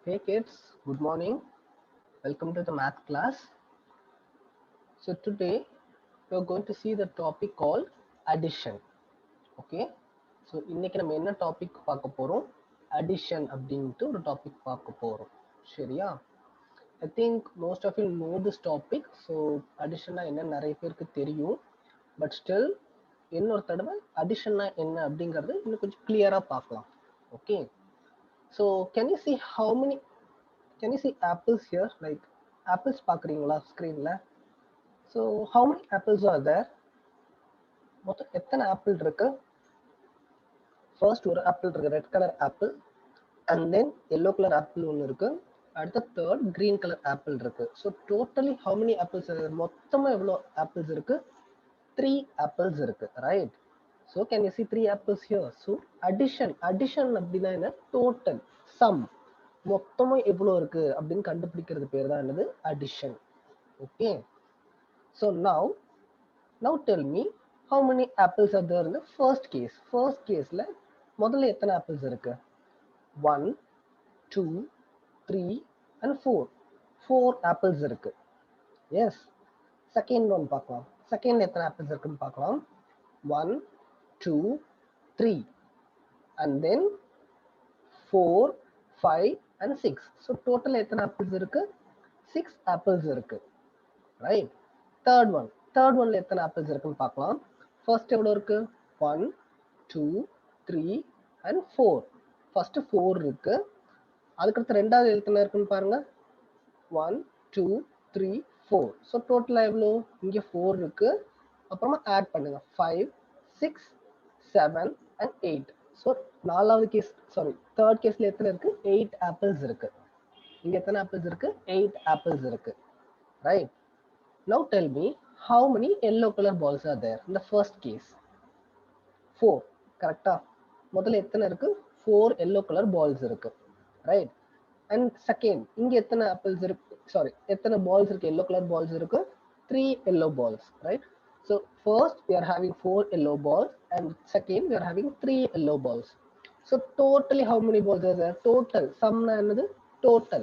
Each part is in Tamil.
Hey kids, good morning. Welcome to the math class. So today we are going to see the topic called addition. Okay. So இன்னைக்கு நம்ம என்ன டாபிக் பார்க்க போறோம்? Addition அப்படின்ட்டு ஒரு டாபிக் பார்க்க போறோம். சரியா? I think most of you know this topic. So additionனா என்ன நிறைய பேருக்கு தெரியும். But still இன்னொரு தடவை additionனா என்ன அப்படிங்கறது இன்னும் கொஞ்சம் கிளியரா பார்க்கலாம். Okay. So can you see apples here? Like apples பார்க்குறீங்களா ஸ்க்ரீன்ல? So how many apples are there? மொத்தம் எத்தனை ஆப்பிள் இருக்கு? ஃபர்ஸ்ட் ஒரு ஆப்பிள் இருக்கு, red colour apple, and then yellow colour apple ஒன்று இருக்கு, அடுத்த தேர்ட் கிரீன் கலர் ஆப்பிள் இருக்கு. So totally how many apples? மொத்தமாக எவ்வளோ ஆப்பிள்ஸ் இருக்கு? 3 ஆப்பிள்ஸ் இருக்கு, right? So can you see 3 apples here? So addition அப்படின்னா என்ன? டோட்டல் சம், மொத்தமாக எவ்வளோ இருக்கு அப்படின்னு கண்டுபிடிக்கிறது பேர் தான் என்னது? Addition. Okay. So now tell me how many apples are there in the first case. First caseல முதல்ல எத்தனை apples இருக்கு? 1, 2, 3 and 4. 4 apples இருக்கு. Yes. Second one பார்க்கலாம். Second எத்தனை apples இருக்குன்னு பார்க்கலாம். 1, 2, 3 and then 4, 5 and 6. So total எத்தனை apples இருக்கு? 6 apples இருக்கு. Right? Third ஒன்ல எத்தனை ஆப்பிள்ஸ் இருக்குன்னு பார்க்கலாம். ஃபர்ஸ்ட் எவ்வளோ இருக்கு? 1, 2, 3 and 4. ஃபர்ஸ்ட் 4 இருக்கு. அதுக்கடுத்து ரெண்டாவது எத்தனை இருக்குன்னு பாருங்க. 1, 2, 3, 4. ஸோ டோட்டலாக எவ்வளோ? இங்கே 4 இருக்கு. அப்புறமா ஆட் பண்ணுங்க. 5, 6, 7 and 8. ஸோ தேர்ட் கேஸ்ல எத்தனை இருக்கு? 8 ஆப்பிள்ஸ் இருக்கு. இங்க எத்தனை ஆப்பிள்ஸ் இருக்கு? 8 ஆப்பிள்ஸ் இருக்கு. Right? Now tell me how many yellow color balls are there in the first case? 4. கரெக்டா? முதல்ல எத்தனை இருக்கு? 4 yellow color balls இருக்கு. Right? And second, இங்க எத்தனை apples இருக்கு? எத்தனை balls இருக்கு? Yellow color balls இருக்கு? 3 yellow balls. Right? So first we are having 4 yellow balls and second we are having 3 yellow balls. So totally how many balls are there? Total. Sum na என்னது? Total.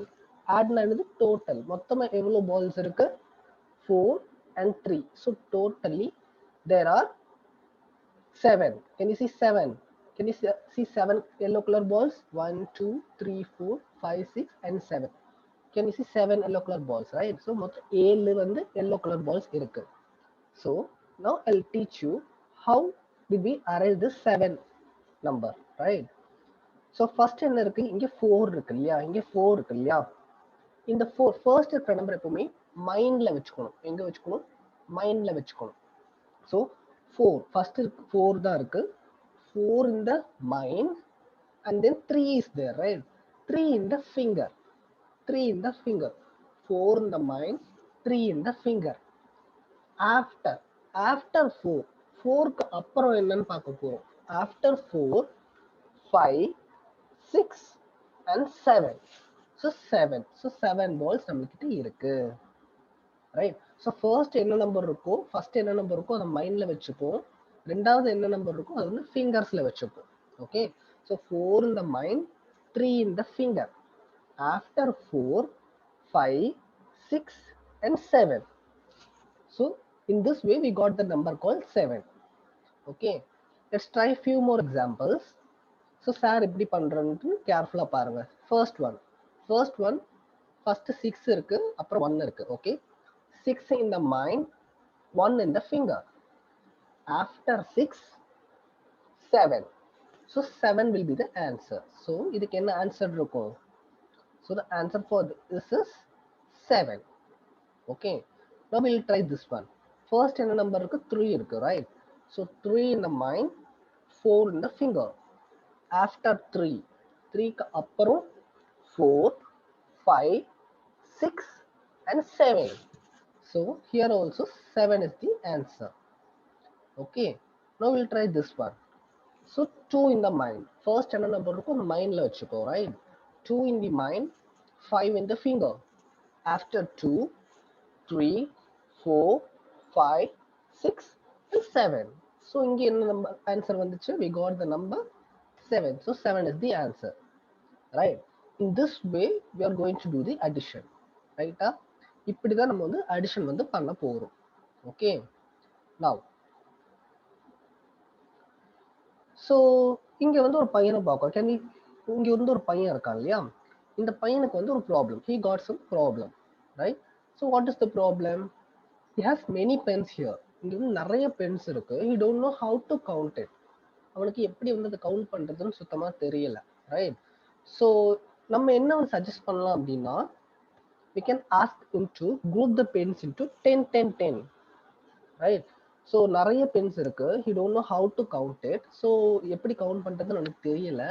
Add na என்னது? Total. மொத்தமா எவ்வளவு balls இருக்கு? 4 and 3. So totally there are 7. Can you see 7? Can you see 7 yellow color balls? 1, 2, 3, 4, 5, 6 and 7. Can you see 7 yellow color balls, right? So மொத்தம் 7 வந்து yellow color balls இருக்கு. So now I'll teach you how did we arrange this 7 number, right? So first என்ன இருக்கு? இங்க 4 இருக்கு இல்லையா? இங்க 4 இருக்கு இல்லையா? இந்த 4 ஃபர்ஸ்ட் இருக்கிற நம்பர் எப்பவுமே மைண்ட்ல வச்சுக்கணும். எங்க வச்சுக்கணும்? மைண்ட்ல வச்சுக்கணும். ஸோ 4 ஃபர்ஸ்ட் 4 தான் இருக்கு. 4 in the mind and then 3 is there, right? 3 in the finger. 3 in the finger. 4 in the mind, 3 in the finger. After 4, 4க்கு அப்புறம் என்னன்னு பார்க்க போறோம். After 4, 5, 6 and 7. So 7. So 7 balls நம்மகிட்ட இருக்கு. ரைட்? ஸோ ஃபர்ஸ்ட் என்ன நம்பர் இருக்கோ, ஃபர்ஸ்ட் என்ன நம்பர் இருக்கோ அதை மைண்ட்ல வச்சுப்போம். ரெண்டாவது என்ன நம்பர் இருக்கோ அது வந்து ஃபிங்கர்ஸ்ல வச்சுப்போம். Okay. So 4 in the mind, 3 in the finger. After 4, 5, 6 and 7. So in this way we got the number called 7. Okay. Let's try few more examples. So sir எப்படி பண்றேன்னு கேர்ஃபுல்லா பாருங்க. ஃபர்ஸ்ட் ஒன் ஃபர்ஸ்ட் 6 இருக்கு, அப்புறம் 1 இருக்கு. Okay. 6 in the mind, 1 in the finger. After 6, 7. So 7 will be the answer. So இதுக்கு என்ன ஆன்சர் இருக்கும்? So the answer for this is 7. Okay. Now we will try this one. First என்ன நம்பர் இருக்கு? 3 இருக்கு, right? So 3 in the mind, 4 in the finger. After 3, 3க்கு அப்புறம் 4, 5, 6 and 7. So here also 7 is the answer. Okay. Now we'll try this one. So 2 in the mind. First என்ன நம்பர் இருக்கும்? மைண்ட்ல வச்சுக்கோ, right? 2 in the mind, 5 in the finger. After 2, 3, 4, 5, 6 and 7. So இங்க என்ன ஆன்சர் வந்துச்சு? We got the number 7. So 7 is the answer. Right? in this way we are going to do the addition, right? இப்படிதான் நம்ம வந்து addition வந்து பண்ண போறோம். Okay, now so இங்க வந்து ஒரு பையனை பார்க்கும். கேன் இங்க வந்து ஒரு பையன் இருக்கான் இல்லையா, இந்த பையனுக்கு வந்து ஒரு problem. he got some problem, right? so what is the problem? he has many pens here. இங்க வந்து நிறைய பென்ஸ் இருக்கு. he don't know how to count it. அவனுக்கு எப்படி வந்து அதை கவுண்ட் பண்றதுன்னு சுத்தமா தெரியல, ரைட்? ஸோ நம்ம என்ன வந்து சஜஸ்ட் பண்ணலாம் அப்படின்னா, we can ask him to group the pens into 10 10 10, right? So நிறைய பென்ஸ் இருக்கு. he don't know how to count it. So எப்படி கவுண்ட் பண்றதுன்னு எனக்கு தெரியல.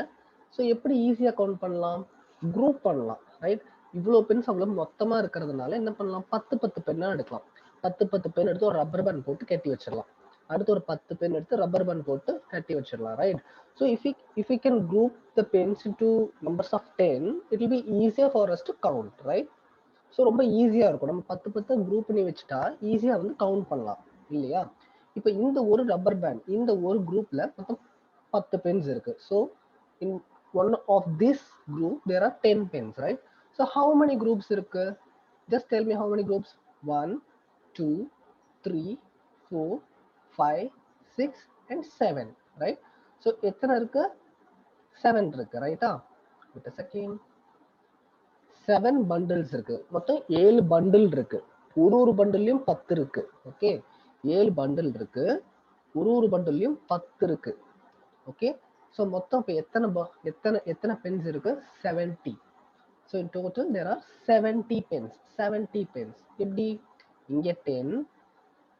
ஸோ எப்படி ஈஸியா கவுண்ட் பண்ணலாம்? குரூப் பண்ணலாம், ரைட்? இவ்வளோ பென்ஸ் அவ்வளோ மொத்தமா இருக்கிறதுனால என்ன பண்ணலாம், 10 10 பென்னா எடுக்கலாம். 10 10 பென் எடுத்து ஒரு ரப்பர் பேண்ட் போட்டு கட்டி வச்சிடலாம். அடுத்து ஒரு 10 பென் எடுத்து ரப்பர் பேண்ட் போட்டு கட்டி வச்சிடலாம், right? So if we can group the pens into numbers of 10, it will be easier for us to count, right? So ரொம்ப ஈஸியா இருக்கும். நம்ம 10 10 குரூப் பண்ணி வச்சுட்டா ஈஸியா வந்து கவுண்ட் பண்ணலாம் இல்லையா? இப்போ இந்த ஒரு ரப்பர் பேண்ட், இந்த ஒரு குரூப்ல மொத்தம் 10 பென்ஸ் இருக்கு. So in one of this group there are 10 pens, right? So how many groups இருக்கு? Just tell me how many groups. 1 2 3 4 5 6 and 7, right? So எத்தனை இருக்கு? 7 இருக்கு, ரைட்டா? With a second. 7 பண்டில்ஸ் இருக்கு. மொத்தம் 7 பண்டில் இருக்கு. ஒரு பண்டில்லையும் 10 இருக்கு. ஓகே, 7 பண்டில் இருக்கு. ஒரு பண்டில்லையும் 10 இருக்கு. ஓகே, ஸோ மொத்தம் இப்போ எத்தனை பென்ஸ் இருக்கு? 70. So in total there are 70 pens. 70 pens. எப்படி? இங்க 10,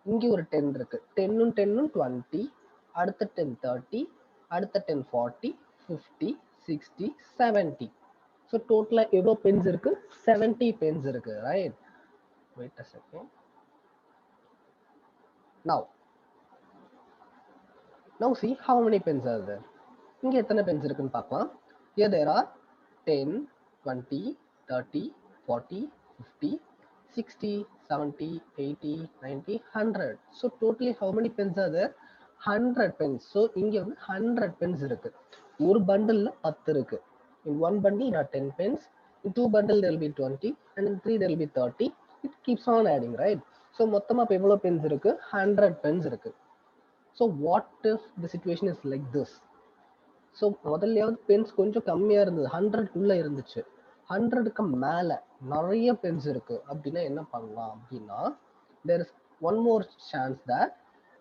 இங்க ஒரு 10 இருக்கு. 10 10 20, அடுத்த 10 30, அடுத்த 10 40 50 60 70. ஸோ டோட்டலா எவ்வளோ பென்ஸ் இருக்கு? 70 பென்ஸ் இருக்கு, right? Wait a second. now see how many pens are there. இங்க எத்தனை பென்ஸ் இருக்குன்னு பார்க்கலாம். here there are 10 20 30 40 50 60 70 80 90 100. so totally how many pens are there? 100 pens. so இங்க வந்து 100 pens இருக்கு. ஒரு பண்டில்ல 10 இருக்கு. in one bundle there are 10 pens. in two bundle there will be 20, and in three there will be 30. it keeps on adding, right? so மொத்தமா இப்ப எவ்வளவு pens இருக்கு? 100 pens இருக்கு. so what if the situation is like this? So முதல்லையாவது பென்ஸ் கொஞ்சம் கம்மியா இருந்தது, 100க்குள்ள இருந்துச்சு. 100க்கு மேல நிறைய பென்ஸ் இருக்கு அப்படின்னா என்ன பண்ணலாம் அப்படின்னா, there is one more chance that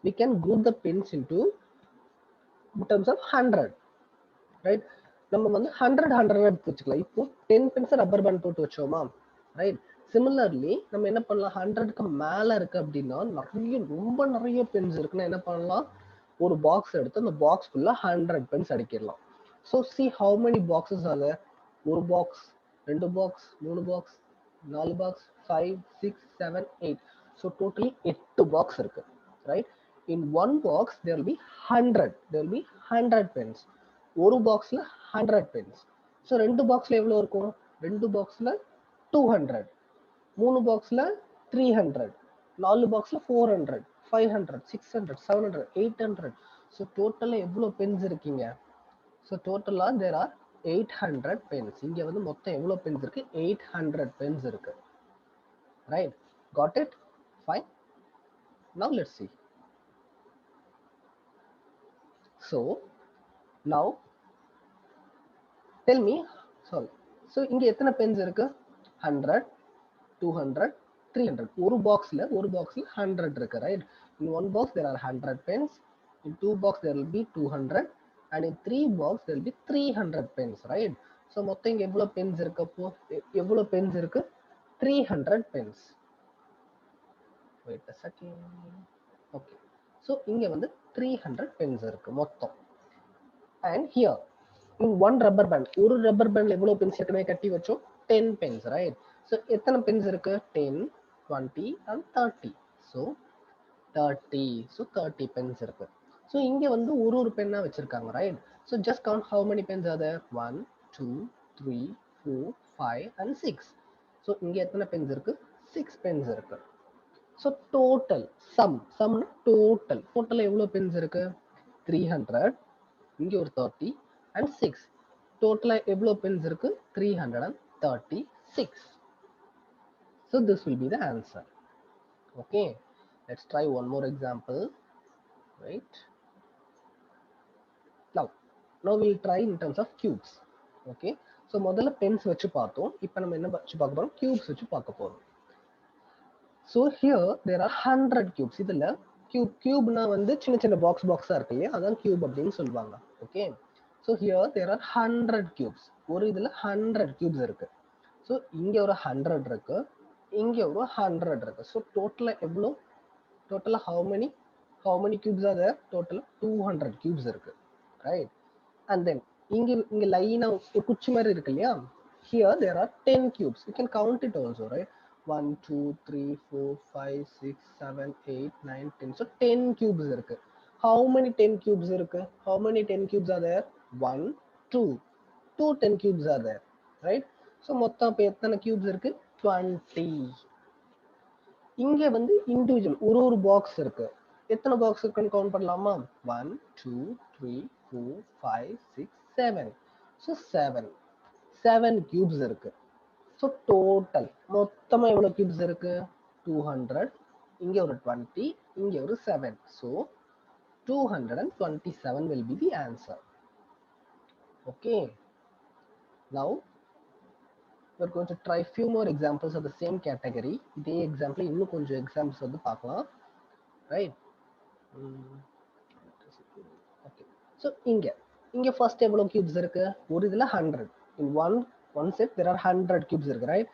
we can group the pens into terms of 100, right? நம்ம வந்து 100 எடுத்து வச்சுக்கலாம். இப்போ 10 பென்ஸ் ரப்பர் பேண்ட் போட்டு வச்சோமா, ரைட்? சிமிலர்லி நம்ம என்ன பண்ணலாம், 100க்கு மேல இருக்கு அப்படின்னா ரொம்ப நிறைய பென்ஸ் இருக்குன்னா என்ன பண்ணலாம், ஒரு பாக்ஸ் எடுத்து அந்த பாக்ஸ் ஃபுல்லா 100 பென்ஸ் அடிக்கிடலாம். So see how many boxes are there? ஒரு box, 2 box, 3 box, 4 box, 5 6 7 8. So totally 8 box இருக்கு, right? In one box there will be 100 pens. ஒரு பாக்ஸ்ல 100 pens. ஸோ 2 பாக்ஸ்ல எவ்வளவு இருக்கும்? 2 பாக்ஸ்ல 200, 3 பாக்ஸ்ல 300, 4 பாக்ஸ்ல 400, 500, 600, 700, 800. ஸோ டோட்டலா எவ்வளவு பென்ஸ் இருக்கீங்க? ஸோ டோட்டலா தேர் ஆர் 800 பென்ஸ். இங்க வந்து மொத்தம் எவ்வளவு பென்ஸ் இருக்கு? 800 பென்ஸ் இருக்கு, right? Got it? Fine. Now let's see. so now tell me, sorry, so இங்க எத்தனை பென்ஸ் இருக்கு? 100 200 300. ஒரு பாக்ஸ்ல 100 இருக்கு, right? in one box there are 100 pens. in two box there will be 200, and in three box there will be 300 pens, right? so மொத்தம் இங்க எவ்வளவு பென்ஸ் இருக்கு? அப்போ எவ்வளவு பென்ஸ் இருக்கு? 300 pens. wait a second. okay, so இங்க வந்து 300 pens இருக்கு மொத்தம். and here in one rubber band, ஒரு rubber bandல எவ்வளவு பென்ஸ் ஏற்கனவே கட்டி வச்சோம்? 10 pens, right? so எத்தனை பென்ஸ் இருக்கு? 10 20 and 30. so 30. so 30 pens இருக்கு. so இங்க வந்து ஒரு பென்னா வச்சிருக்காங்க, right? so just count how many pens are there. 1 2 3 4 5 and 6. so இங்க எத்தனை pens இருக்கு? 6 pens இருக்கு. so total sum total எவ்வளவு pens இருக்கு? 300, இங்க ஒரு 30 and 6. டோட்டலா எவ்வளவு pens இருக்கு? 336. So this will be the answer. Okay, let's try one more example. Right, now we'll try in terms of cubes. Okay, so முதல்ல pens வச்சு பார்த்தோம். இப்போ நம்ம என்ன வச்சு பார்க்க போறோம்? Cubes வச்சு பார்க்க போறோம். So here there are 100 cubes. இதுல cube னா வந்து சின்ன சின்ன பாக்ஸா இருக்கு இல்லையா, அதான் cube அப்படின்னு சொல்லுவாங்க. Okay, so here there are 100 cubes. ஒரு இதுல 100 cubes இருக்கு. So இங்க ஒரு 100 இருக்கு, இங்க ஒரு 100 இருக்கு. So total எவ்வளோ? Total how many cubes are there? Total 200 cubes இருக்கு, right? And then இங்க லைனா ஒரு குச்சி மாதிரி இருக்கு இல்லையா, here there are 10 cubes. You can count it also, right? 1 2 3 4 5 6 7 8 9 10. So 10 cubes இருக்கு. How many 10 cubes இருக்கு? How many 10 cubes are there? 1 2 10 cubes are there, right? So மொத்தம் இப்போ எத்தனை cubes இருக்கு? 20. இங்க வந்து இண்டிவிஜுவல் ஒரு பாக்ஸ் இருக்கு. எத்தனை பாக்ஸ் இருக்குன்னு கவுண்ட் பண்ணலாமா? 1 2 3 4 5 6 7. So 7 cubes இருக்கு. So total மொத்தமா எவ்வளவு cubes இருக்கு? 200. இங்க ஒரு 20, இங்க ஒரு 7. So 227 will be the answer. Okay, now we're going to try few more examples of the same category. இதே example இன்னும் கொஞ்சம் examples வந்து பார்க்கலாம், right? Okay, so இங்க first எவ்வளவு cubes இருக்கு? ஒரு இதுல 100. In one set there are 100 cubes இருக்கு, right?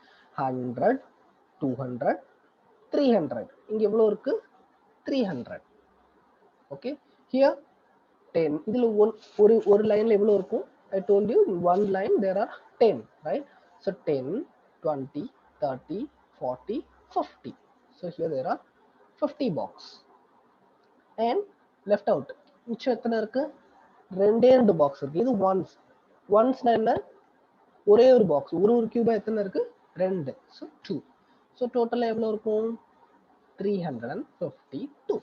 100 200 300. இங்க எவ்வளவு இருக்கு? 300. Okay, here 10. இதுல ஒரு லைன்ல எவ்வளவு இருக்கும்? I told you in one line there are 10, right? So 10 20 30 40 50. So here there are 50 box. And left out மிச்சம் எத்தனை இருக்கு? ரெண்டு பாக்ஸ் இருக்கு. இது ஒன்ஸ்னா என்ன? ஒரே ஒரு பாக்ஸ். ஒரு கியூபா எத்தனை இருக்கு? 2. So 2. So டோட்டலா எவ்வளவு இருக்கும்? 352.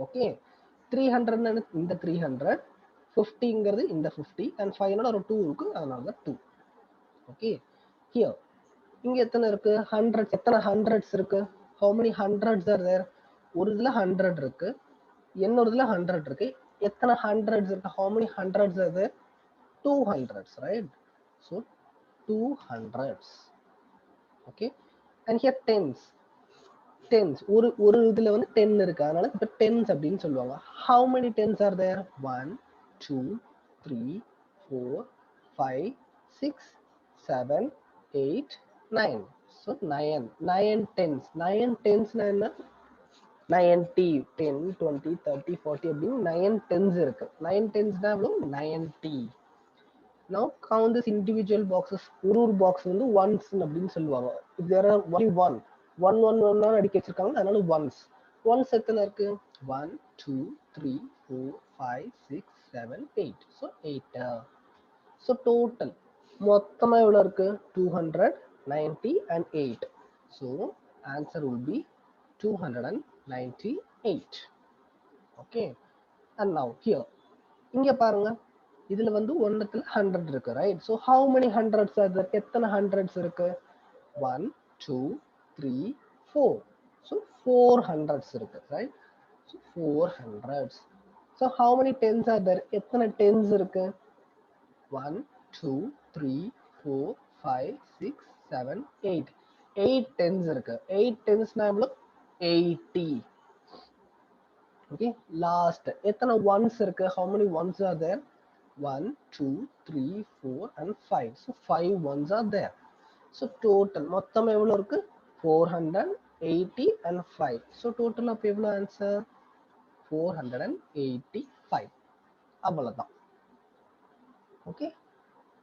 ஓகே, 300 இந்த 300, 50ங்கிறது இந்த 50, and ஃபைனலா ஒரு 2 இருக்கு, அதனால தான் 2. ஓகே, ஹியர் இங்க எத்தனை இருக்கு? 100. எத்தனை ஹண்ட்ரட்ஸ் இருக்கு? how many hundreds are there? ஒரு இதுல 100 இருக்கு, இன்னொரு இதுல 100 இருக்கு. எத்தனை ஹண்ட்ரட்ஸ் இருக்கு? how many hundreds are there? 200s, right? So 200s. Okay, and here tens. ஒரு இதுல வந்து 10 இருக்கு, அதனால இப்ப tens அப்படின்னு சொல்லுவாங்க. how many tens are there? 1 2 3 4 5 6 7 8 9. So 9 tens. 9 tens னா என்ன? 90 10 20 30 40 அப்படின்னு 9 tens இருக்கு. 9 tens னா எவ்வளவு? 90. Now count this individual boxes. ஒரு பாக்ஸ் வந்து ones அப்படின்னு சொல்லுவாங்க. if there are only one அடிக்க வச்சிருக்காங்க, அதனால ones எத்தனை இருக்கு? 1 2 3 4 5 6 7 8. So 8. So total மொத்தமா எவ்வளவு இருக்கு? 200 90 and 8. So answer will be 298. Okay, and now here இங்க பாருங்க, இதுல வந்து ஒன்னத்துல 100 இருக்கு, right? So how many hundreds are there? எத்தனை hundreds இருக்கு? 1 2 3 4. So 4 hundreds இருக்கு, right? So 4 hundreds. So how many tens are there? எத்தனை tens இருக்கு? 1 2 3 4 5 6 7 8. 8 tens இருக்கு. 8 tens னா எவ்வளவு? 80. Okay, last எத்தனை ones இருக்கு? how many ones are there? 1 2 3 4 and 5. So 5 ones are there. So total மொத்தம் எவ்வளவு இருக்கு? 480 and 5. So total அப்ப எவ்வளவு ஆன்சர்? 485. அவ்வளவுதான். Okay,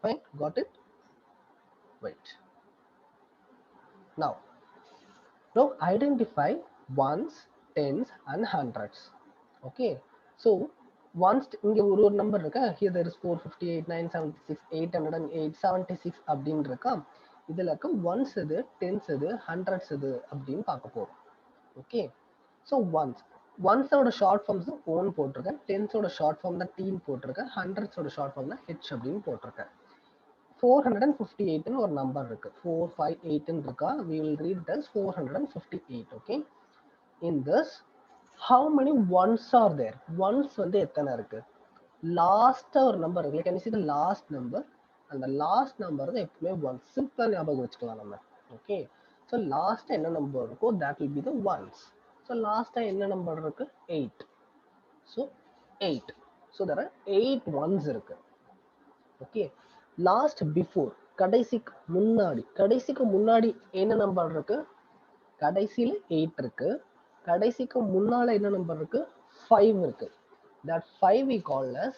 fine, got it? Wait. Now identify ones, tens and hundreds. Okay, so once இங்க ஒரு நம்பர் இருக்கா, here there is 458 976 808 76 அப்படின்னு இருக்கா. இதுல இருக்க ones எது, tens எது, hundreds எது அப்படின்னு பார்க்க போறோம். ஓகே, so ones ஒன்ஸோட ஷார்ட் ஃபார்ம்ஸ் ஓன் போட்டிருக்கேன், டென்ஸோட ஷார்ட் ஃபார்ம் தான் டீன் போட்டிருக்கேன், ஹண்ட்ரட்ஸோட ஷார்ட் ஃபார்ம் தான் ஹெச் அப்படின்னு போட்டிருக்கேன். 458 ஒரு நம்பர் இருக்கு, 458 இருக்கா, we will read it as 458. okay, in this how many ones are there? Ones வந்து எத்தனை இருக்கு? லாஸ்ட் ஒரு நம்பர் இருக்கு, can you see the last number? அந்த லாஸ்ட் நம்பர் தான் எப்பவுமே ஒன்ஸ், சிம்பிளா ஞாபகம் வச்சுக்கலாம் நம்ம. ஓகே, ஸோ லாஸ்ட் என்ன நம்பர் இருக்கோ that will be the ones. So லாஸ்டா என்ன நம்பர் இருக்கு? 8. So 8. So there are 8 ones இருக்கு. ஓகே, லாஸ்ட் பிஃபோர், கடைசிக்கு முன்னாடி என்ன நம்பர் இருக்கு? கடைசியில 8 இருக்கு, கடைசிக்கு முன்னால என்ன நம்பர் இருக்கு? 5 இருக்கு. that 5 we call as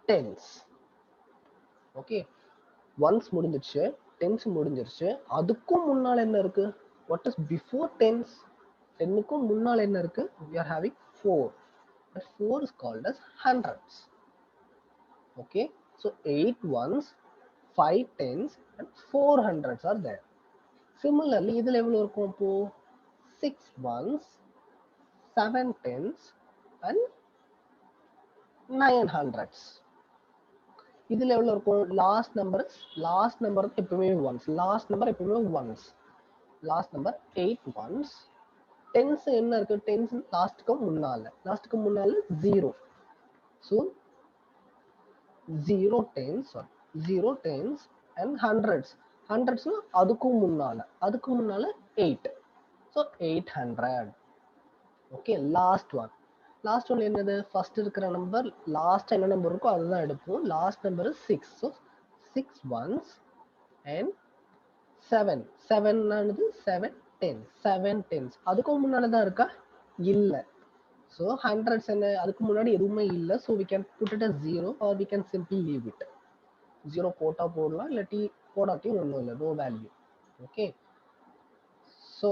tens. Okay, once முடிஞ்சிருச்சு, டென்ஸ் முடிஞ்சிருச்சு, அதுக்கும் முன்னால என்ன இருக்கு? what is before tens? 10க்கும் முன்னால என்ன இருக்கு? we are having 4. that 4 is called as hundreds. okay, so 8 ones, 5 tens and 4 hundreds are there. Similarly, இதுல எவ்வளவு இருக்கும்? இப்போ 6 ones, 7 tens and 9 hundreds. இதுல எவ்வளவு இருக்கும்? லாஸ்ட் நம்பர் எப்பவுமே ones, last number 8 ones. Tens என்ன இருக்கு? டென்ஸ் லாஸ்ட்க்கு முன்னால 0. So 0 tens and hundreds. அதுக்கும் முன்னால 8. ஸோ 800. ஓகே, லாஸ்ட் ஒன் என்னது? ஃபர்ஸ்ட் இருக்கிற நம்பர், லாஸ்ட் என்ன நம்பர் இருக்கோ அதுதான் எடுப்போம். Last number 6. So 6 ones and 7. 7 tens. அதுக்கும் முன்னாலதான் இருக்கா? இல்ல. ஸோ ஹண்ட்ரட்ஸ் என்ன? அதுக்கு முன்னாடி எதுவுமே இல்லை. So we can put it as 0 or we can simply leave it. 0 போட்டா போடலாம், இல்லாட்டி போடாட்டியும் ஒன்றும் இல்லை, no value. Okay, so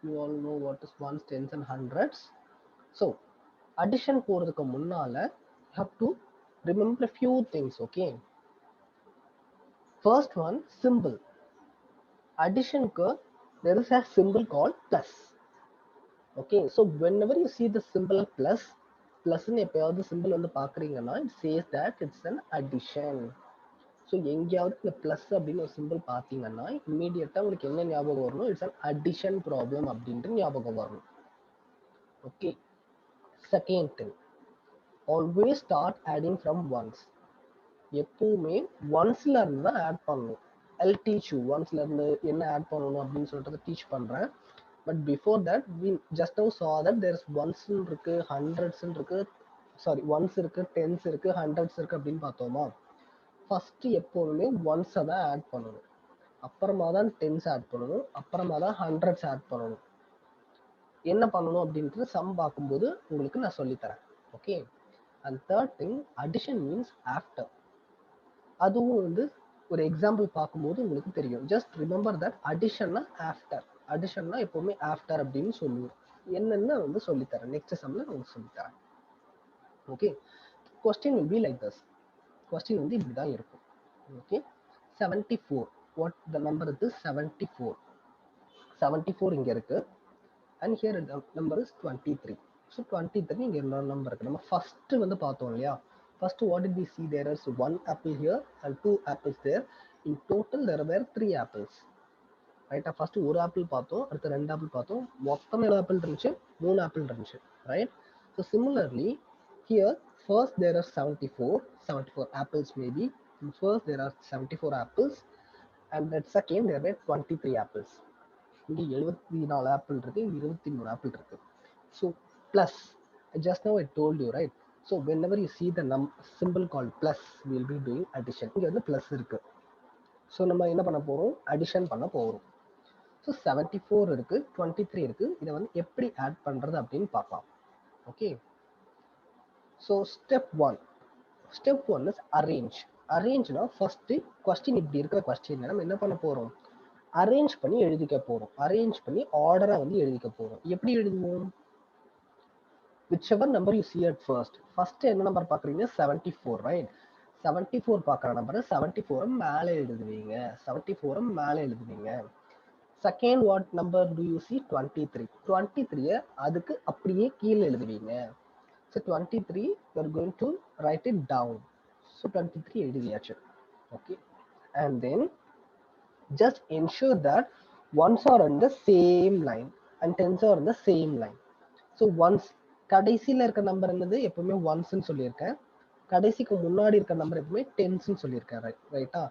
you all know what is ones, tens and hundreds. So addition போறதுக்கு முன்னால you have to remember a few things. okay, first one, symbol. Addition க்கு there is a symbol called plus. okay, so whenever you see the symbol plus ன்னு எப்பயாவது சிம்பிள் வந்து பாக்குறீங்கன்னா it says that it's an addition. So எங்கேயாவது இந்த பிளஸ் அப்படின்னு ஒரு சிம்பிள் பார்த்தீங்கன்னா இம்மீடியட்டா உங்களுக்கு என்ன ஞாபகம் வரணும்? இட்ஸ் அன் அடிஷன் ப்ராப்ளம் அப்படின்ட்டு ஞாபகம் வரணும். Okay, second thing, always start adding from once. எப்பவுமே ஒன்ஸ்ல இருந்து தான் ஆட் பண்ணணும். I'll teach you ஒன்ஸ்ல இருந்து என்ன ஆட் பண்ணணும் அப்படின்னு சொல்லிட்டு டீச் பண்றேன். But before that we just now saw that there is ones இருக்கு, hundreds இருக்கு, சாரி ஒன்ஸ் இருக்கு, டென்ஸ் இருக்கு, ஹண்ட்ரட்ஸ் இருக்கு அப்படின்னு பார்த்தோமா? ஃபர்ஸ்ட் எப்போதுமே ஒன்ஸை தான் ஆட் பண்ணணும், அப்புறமா தான் டென்ஸ் ஆட் பண்ணணும், அப்புறமா தான் ஹண்ட்ரட்ஸ் ஆட் பண்ணணும். என்ன பண்ணணும் அப்படின்றது சம் பார்க்கும்போது உங்களுக்கு நான் சொல்லித்தரேன். Okay, and third thing, addition means after. அதுவும் வந்து ஒரு எக்ஸாம்பிள் பார்க்கும்போது உங்களுக்கு தெரியும். ஜஸ்ட் ரிமெம்பர் தட் அடிஷன்னா ஆஃப்டர், அடிஷன்னா எப்பவுமே ஆஃப்டர் அப்படின்னு சொல்லுவோம். என்னென்ன வந்து சொல்லித்தரேன் நெக்ஸ்ட் சம்ல உங்களுக்கு சொல்லித்தரேன். Okay, question will be like this. Question வந்து இப்படி தான் இருக்கும். Okay, 74. What the number is 74. 74 இங்க இருக்கு, and here the number is 23. So 23 இங்க இன்னொரு நம்பர் இருக்கு. நம்ம ஃபர்ஸ்ட் வந்து பார்த்தோம் இல்லையா? First what did we see? there is 1 apple here and 2 apples there. in total there were 3 apples. ரைட்டா? ஃபர்ஸ்ட் ஒரு ஆப்பிள் பார்த்தோம், அடுத்து 2 ஆப்பிள் பார்த்தோம், மொத்தம் எவ்வளவு ஆப்பிள் இருந்துச்சு? 3 ஆப்பிள் இருந்துச்சு. Right? So similarly here first there are 74 apples maybe. First there are 74 apples and that second there were 23 apples. இங்க 74 ஆப்பிள் இருக்கு, 23 ஆப்பிள் இருக்கு. So plus, just now I told you, right? So whenever you see the symbol called plus, we will be doing addition. இங்க வந்து plus இருக்கு. So நம்ம என்ன பண்ண போறோம்? addition பண்ண போறோம். So 74 இருக்கு, 23 இருக்கு. இதை வந்து எப்படி ஆட் பண்றது அப்படின்னு பார்க்கலாம். Okay, so step one is arrange. அரேஞ்ச்னா ஃபர்ஸ்ட் கொஸ்டின் இப்படி இருக்கிற கொஸ்டின் நம்ம என்ன பண்ண போறோம்? அரேஞ்ச் பண்ணி எழுதிக்க போறோம். அரேஞ்ச் பண்ணி ஆர்டரா வந்து எழுதிக்க போறோம். எப்படி எழுதுவோம்? whichever number you see at first. First என்ன நம்பர் பாக்குறீங்க? 74, ரைட்? 74 பாக்குற நம்பர் 74 மேலே எழுதுவீங்க. 74 மேலே எழுதுவீங்க. Second what number do you see 23. 23 அதுக்கு அப்படியே கீழே எழுதுவீங்க. So 23 you are going to write it down. So 23 எழுதியாச்சு. Okay, and then just ensure that ones are on the same line and tens are on the same line. So once கடைசியில் இருக்க நம்பர் என்னது எப்பவுமே ஒன்ஸ்ன்னு சொல்லியிருக்கேன், கடைசிக்கு முன்னாடி இருக்க நம்பர் எப்பவுமே டென்ஸ்ன்னு சொல்லியிருக்கேன். ரைட்டா?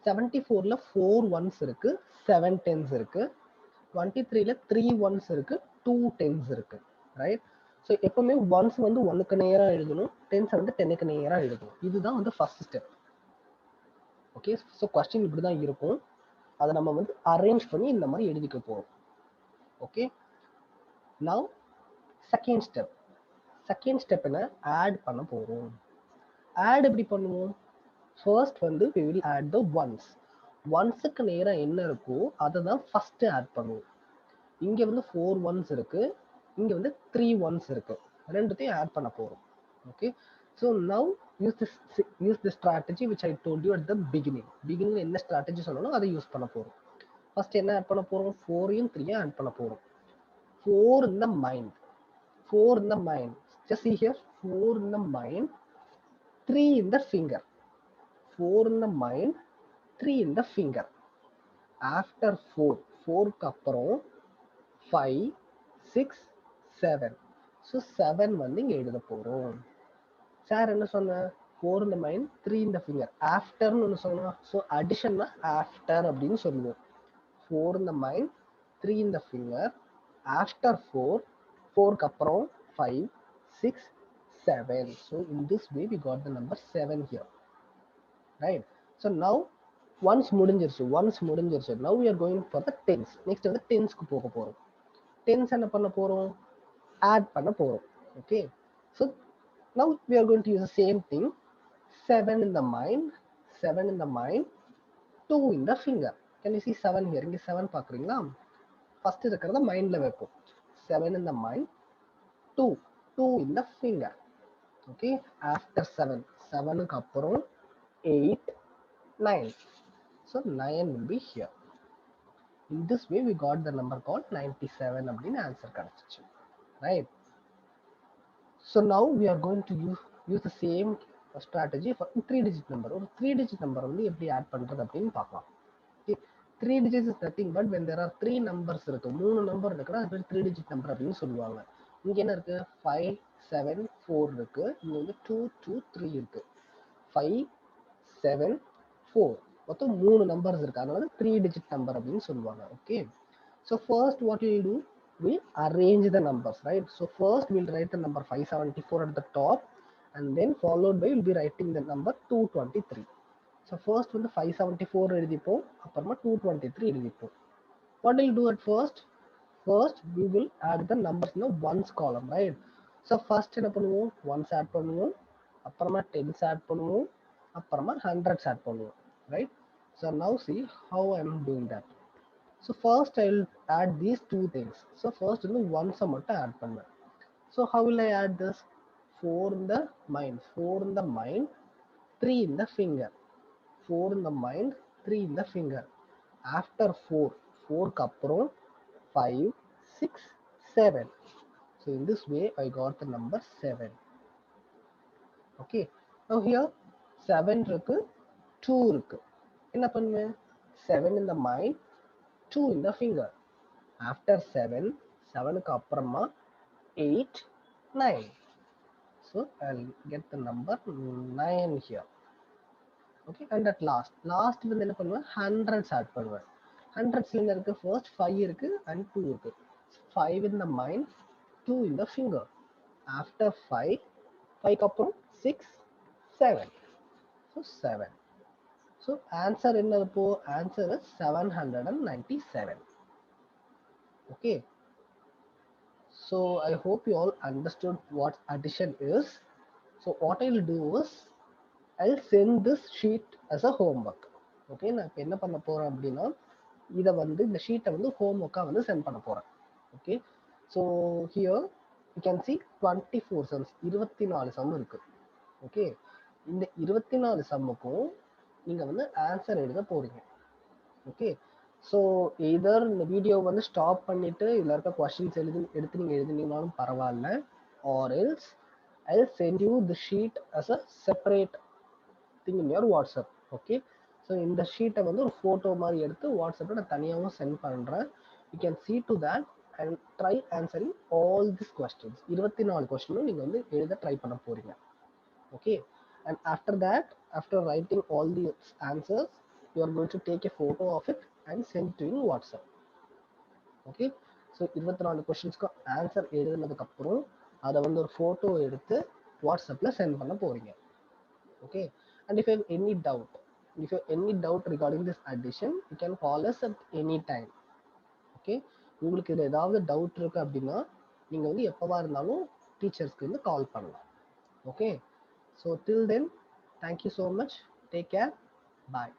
74ல 4 ஒன்ஸ் இருக்கு, 7 டென்ஸ் இருக்கு. 23ல 3 ஒன்ஸ் இருக்கு, 2 டென்ஸ் இருக்கு. ரைட்? ஸோ எப்பவுமே ஒன்ஸ் வந்து 1க்கு நேராக எழுதணும், டென்ஸ் வந்து 10க்கு நேராக எழுதணும். இதுதான் வந்து first step. Okay, so question இப்படி தான் இருக்கும். அதை நம்ம வந்து அரேஞ்ச் பண்ணி இந்த மாதிரி எழுதிக்க போறோம். Okay, now second step. Second step என்ன? ஆட் பண்ண போறோம். ஆட் எப்படி பண்ணுவோம்? ஃபர்ஸ்ட் வந்து we will add the ones. ஒன்ஸுக்கு நேரா என்ன இருக்கோ அதை தான் ஃபர்ஸ்ட் ஆட் பண்ணுவோம். இங்க வந்து 4 ஒன்ஸ் இருக்கு, இங்க வந்து 3 ஒன்ஸ் இருக்கு, ரெண்டுத்தையும் ஆட் பண்ண போறோம். Okay, so now use the strategy which I told you at the beginning. பிகினிங்ல என்ன ஸ்ட்ராட்டஜி சொன்னாலும் அதை யூஸ் பண்ண போறோம். ஃபர்ஸ்ட் என்ன ஆட் பண்ண போறோம்? 4யும் 3யும் ஆட் பண்ண போறோம். 4 in the mind. 4 in the mind. Just see here. 4 in the mind. 3 in the finger. 4 in the mind. 3 in the finger. After 4. 4க்கு அப்புறம் 5, 6, 7. So 7 வந்து இங்க எழுத போறோம். சார் என்ன சொன்ன? 4 in the mind, 3 in the finger. After ஒன்று சொன்னா, ஸோ அடிஷன்னா ஆஃப்டர் அப்படின்னு சொல்லுவோம். 4 in the mind, 3 in the finger. After 4, 4க்கு அப்புறம் 5, 6, 7. So in this way we got the number 7 here. Right? So now once முடிஞ்சிருச்சு. Now we are going for the tens. Next வந்து டென்ஸ்க்கு போக போறோம். டென்ஸ் என்ன பண்ண போறோம்? ஆட் பண்ண போறோம். Okay, so now we are going to use the same thing. 7 in the mind, 7 in the mind, 2 in the finger. Can you see 7 here? இங்க 7 பார்க்குறீங்களா? ஃபர்ஸ்ட் இருக்கிறத மைண்ட்ல வைப்போம். 7 in the mind, 2 in the finger. Okay, after 7, 7க்கு அப்புறம் 8, 9. So 9 will be here. In this way we got the number called 97 அப்படின்னு ஆன்சர் கிடைச்சிச்சு. Right? So now we are going to use the same strategy for 3-digit number. ஒரு 3-digit number வந்து எப்படி ஆட் பண்றது அப்படின்னு பார்க்கலாம். 3 digits is nothing but when there are 3 numbers இருக்கு, 3 நம்பர் இருக்குன்னா அது 3-digit number அப்படின்னு சொல்லுவாங்க. இங்க என்ன இருக்கு? 5, 7, 4 இருக்கு, இங்க வந்து 2, 2, 3 இருக்கு. 5, 7, 4 மொத்தம் 3 நம்பர்ஸ் இருக்கு, அதனால 3-digit number அப்படின்னு சொல்லுவாங்க. Okay, so first what we will do, we arrange the numbers, right? So first we'll write the number 574 at the top, and then followed by we'll be writing the number 223. So first வந்து 574 எழுதிப்போம், அப்புறமா 223 எழுதிப்போம். What will do at first? First we will add the numbers in the ones column, right? So first என்ன பண்ணுவோம்? ones add பண்ணுவோம், அப்புறமா tens add பண்ணுவோம், அப்புறமா hundreds add பண்ணுவோம், right? So now see how I am doing that. So first I will add these two things. So first வந்து ones மட்டும் add பண்ணுவேன். So how will I add this? 4 in the mind, 4 in the mind, 3 in the finger. 4 in the mind, 3 in the finger. After 4, 4க்கு அப்புறம் 5, 6, 7. So in this way I got the number 7. Okay, now here 7 இருக்கு, 2 இருக்கு. என்ன பண்ணுவேன்? 7 in the mind, 2 in the finger. After 7, 7க்கு அப்புறமா 8, 9. So I'll get the number 9 here. Okay, and at last வந்து என்ன பண்ணுவேன்? hundreds ஆட் பண்ணுவேன். hundreds என்ன இருக்கு? first 5 இருக்கு and 2 இருக்கு. 5 in the mind, 2 in the finger. After 5, 5க்கு அப்புறம் 6, 7. So 7. So answer என்ன இப்போ? Answer is 797. Okay, so I hope you all understood what addition is. So what I'll do is I'll send this sheet as a homework. Okay, நான் இப்போ என்ன பண்ண போறேன் அப்படின்னா, இதை வந்து இந்த ஷீட்டை வந்து ஹோம்ஒர்க்காக வந்து சென்ட் பண்ண போறேன். Okay, so here you can see 24 sums, 24 sum இருக்கு. ஓகே, இந்த 24 சம்முக்கும் நீங்க வந்து ஆன்சர் எழுத போறீங்க. ஓகே, ஸோ எதர் இந்த வீடியோ வந்து ஸ்டாப் பண்ணிட்டு இதில் இருக்க கொஸ்டின்ஸ் எடுத்து நீங்கள் எழுதுனீங்கனாலும் பரவாயில்ல, or else I send you the sheet as a separate thing in your WhatsApp. Okay, so இந்த ஷீட்டை வந்து ஒரு ஃபோட்டோ மாதிரி எடுத்து வாட்ஸ்அப்பில் நான் தனியாகவும் சென்ட் பண்ணுறேன். You can see to that and try answering all these questions. 24 கொஸ்டினும் நீங்கள் வந்து எழுத ட்ரை பண்ண போறீங்க. Okay, and after that, after writing all the answers, you are going to take a photo of it and send to in WhatsApp. Okay, so 24 கொஸ்டின்ஸ்க்கு answer எழுதுனதுக்கு அப்புறம் அதை வந்து ஒரு ஃபோட்டோ எடுத்து வாட்ஸ்அப்பில் சென்ட் பண்ண போறீங்க. Okay, and if you have any doubt regarding this addition, you can call us at any time. Okay, உங்களுக்கு இதில் ஏதாவது டவுட் இருக்கு அப்படின்னா நீங்கள் வந்து எப்போவா இருந்தாலும் டீச்சர்ஸ்க்கு வந்து கால் பண்ணலாம். Okay, so till then, thank you so much. Take care. Bye.